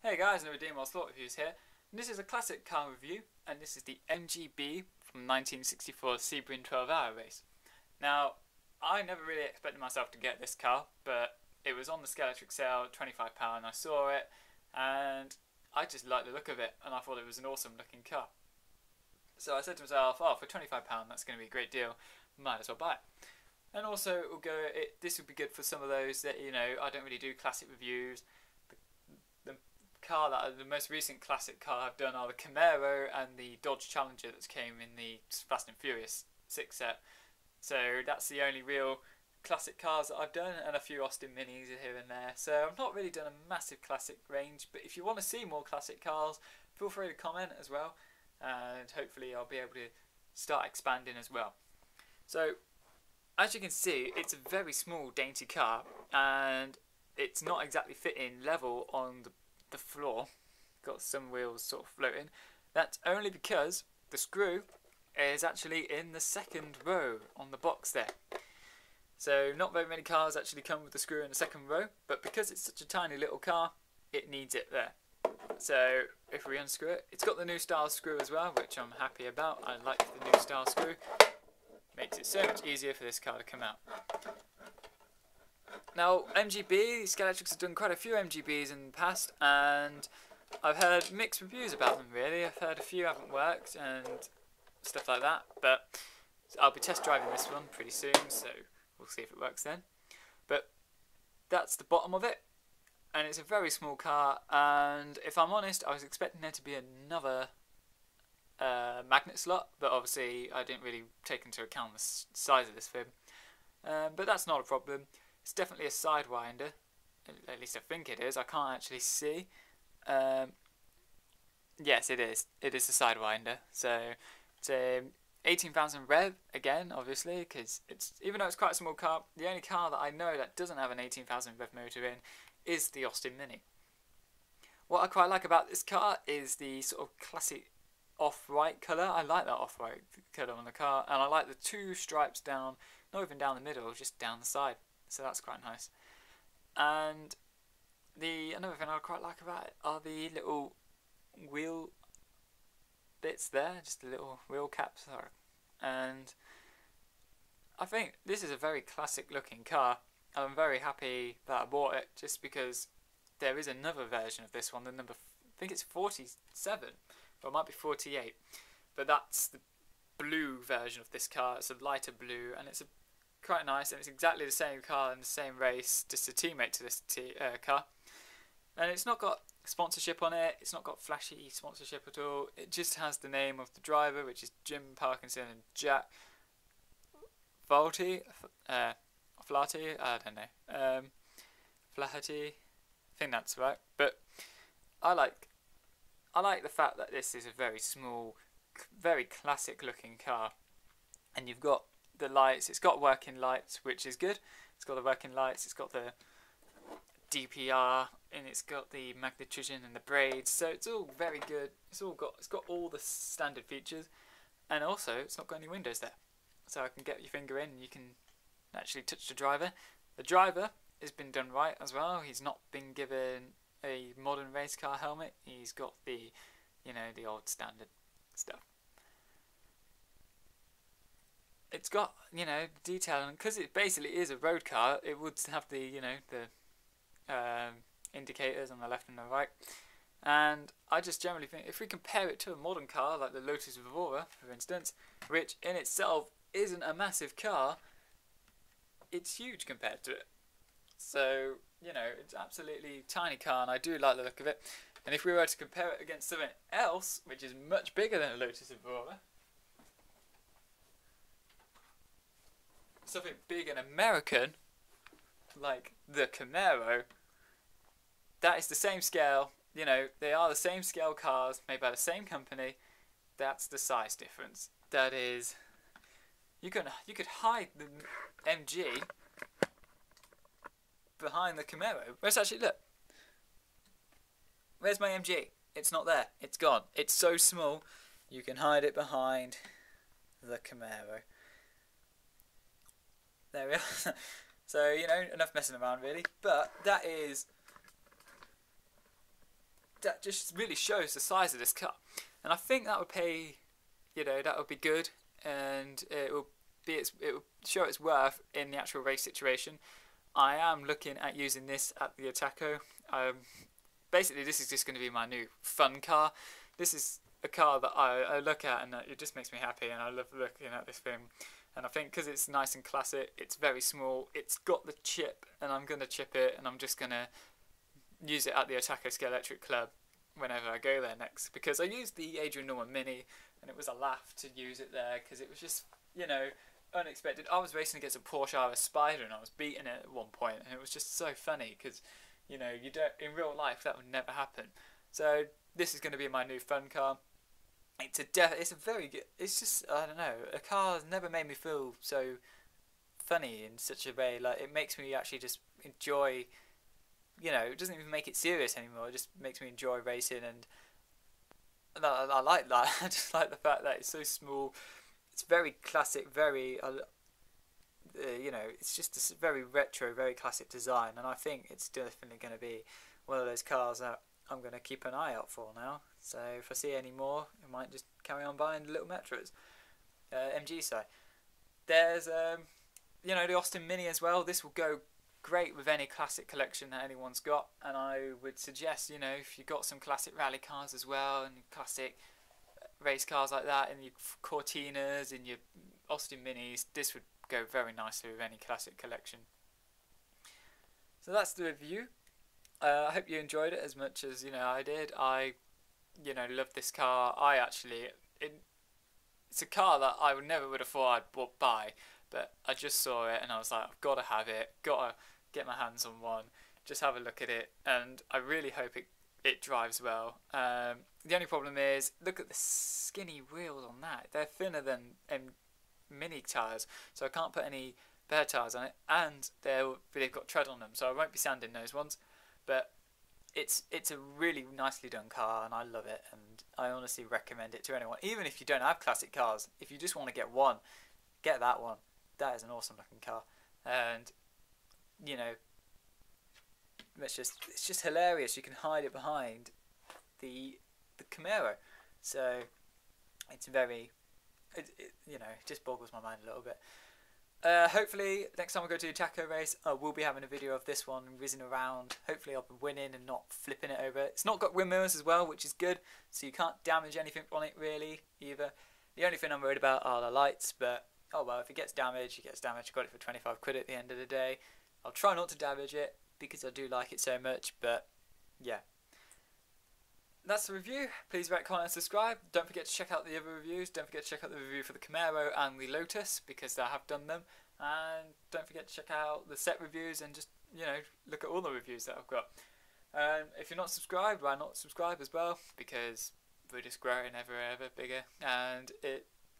Hey guys, no Redeemable Slot Reviews here. And this is a classic car review, and this is the MGB from 1964 Sebring 12-hour race. Now, I never really expected myself to get this car, but it was on the Scalextric sale, £25, and I saw it, and I just liked the look of it, and I thought it was an awesome looking car. So I said to myself, oh, for £25 that's going to be a great deal, might as well buy it. And also, this would be good for some of those that, I don't really do classic reviews. The most recent classic car I've done are the Camaro and the Dodge Challenger that came in the Fast and Furious 6 set. So that's the only real classic cars that I've done, and a few Austin Minis here and there. So I've not really done a massive classic range, but if you want to see more classic cars, feel free to comment as well, and hopefully I'll be able to start expanding as well. So as you can see, it's a very small, dainty car, and it's not exactly fitting level on the floor. Got some wheels sort of floating. That's only because the screw is actually in the second row on the box there. So not very many cars actually come with the screw in the second row, but because it's such a tiny little car, it needs it there. So if we unscrew it, it's got the new style screw as well, which I'm happy about. I like the new style screw. Makes it so much easier for this car to come out. Now, MGB, Scalextric have done quite a few MGBs in the past, and I've heard mixed reviews about them really. I've heard a few haven't worked and stuff like that, but I'll be test driving this one pretty soon, so we'll see if it works then. But that's the bottom of it, and it's a very small car, and if I'm honest, I was expecting there to be another magnet slot, but obviously I didn't really take into account the size of this fib. But that's not a problem. It's definitely a sidewinder, at least I think it is. I can't actually see. Yes, it is. It is a sidewinder. So it's a 18,000 rev again, obviously, because even though it's quite a small car, the only car that I know that doesn't have an 18,000 rev motor in is the Austin Mini. What I quite like about this car is the sort of classic off-white colour. I like that off-white colour on the car, and I like the two stripes down, not even down the middle, just down the side. So that's quite nice. And another thing I quite like about it are the little wheel bits there, just the little wheel caps. And I think this is a very classic looking car. I'm very happy that I bought it, just because there is another version of this one, the number, I think it's 47, or it might be 48. But that's the blue version of this car. It's a lighter blue, and it's quite nice, and it's exactly the same car in the same race, just a teammate to this car. And it's not got sponsorship on it, it's not got flashy sponsorship at all. It just has the name of the driver, which is Jim Parkinson and Jack Flaherty, I don't know, Flaherty, I think that's right. But I like the fact that this is a very small, very classic looking car, and you've got the lights. It's got working lights, which is good. It's got the working lights, it's got the DPR, and it's got the magnetician and the braids, so it's all very good. It's got all the standard features, and also it's not got any windows there, so I can get your finger in and you can actually touch the driver. The driver has been done right as well. He's not been given a modern race car helmet. He's got the the old standard stuff. It's got, detail, and because it basically is a road car, it would have the, indicators on the left and the right. And I just generally think, if we compare it to a modern car, like the Lotus Evora, for instance, which in itself isn't a massive car, it's huge compared to it. So, it's absolutely tiny car, and I do like the look of it. And if we were to compare it against something else, which is much bigger than a Lotus Evora, something big and American, like the Camaro, that is the same scale. They are the same scale cars made by the same company. That's the size difference. That is, you could hide the MG behind the Camaro. Where's actually, look, where's my MG? It's not there. It's gone. It's so small, you can hide it behind the Camaro. There we are. So, enough messing around really. But that is that just really shows the size of this car, and I think that would pay, that would be good, and it will show its worth in the actual race situation. I am looking at using this at the Attaco. Basically, this is just going to be my new fun car. This is a car that I look at and it just makes me happy, and I love looking at this thing. And I think because it's nice and classic, it's very small, it's got the chip, and I'm going to chip it, and I'm just going to use it at the Attaco Scalextric Club whenever I go there next. Because I used the Adrian Norman Mini, and it was a laugh to use it there, because it was just, unexpected. I was racing against a Porsche RS Spider, and I was beating it at one point, and it was just so funny, because, you don't, in real life, that would never happen. So, this is going to be my new fun car. It's a very good, it's just, I don't know, a car has never made me feel so funny in such a way. Like, it makes me actually just enjoy, it doesn't even make it serious anymore, it just makes me enjoy racing, and I like that. I just like the fact that it's so small, it's very classic, very, it's just a very retro, very classic design, and I think it's definitely going to be one of those cars that I'm going to keep an eye out for now. So if I see any more, I might just carry on buying the little Metros. MG side. There's the Austin Mini as well. This will go great with any classic collection that anyone's got, and I would suggest, if you've got some classic rally cars as well, and classic race cars like that, and your Cortinas and your Austin Minis, this would go very nicely with any classic collection. So that's the review. I hope you enjoyed it as much as I did. I love this car. It's a car that I never would have thought I'd buy, but I just saw it and I was like, I've got to have it, got to get my hands on one, just have a look at it, and I really hope it drives well. The only problem is, look at the skinny wheels on that. They're thinner than Mini tyres, so I can't put any bare tyres on it, and they've got tread on them, so I won't be sanding those ones. But it's a really nicely done car, and I love it, and I honestly recommend it to anyone. Even if you don't have classic cars, if you just want to get one, get that one. That is an awesome looking car, and it's just hilarious. You can hide it behind the Camaro, so it's very, it just boggles my mind a little bit. Hopefully next time I go to the Attaco race, I will be having a video of this one whizzing around. Hopefully I'll be winning and not flipping it over. It's not got windmills as well, which is good, so you can't damage anything on it really either. The only thing I'm worried about are the lights, but oh well, if it gets damaged, it gets damaged. I got it for 25 quid at the end of the day. I'll try not to damage it because I do like it so much, but yeah. That's the review. Please rate, comment and subscribe. Don't forget to check out the other reviews. Don't forget to check out the review for the Camaro and the Lotus, because I have done them. And don't forget to check out the set reviews and just, look at all the reviews that I've got. If you're not subscribed, why not subscribe as well? Because we're just growing ever bigger. And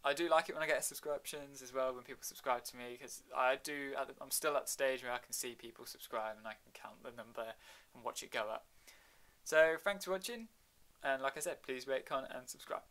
I do like it when I get subscriptions as well, when people subscribe to me, because I'm still at the stage where I can see people subscribe and I can count the number and watch it go up. So thanks for watching. And like I said, please rate, comment and subscribe.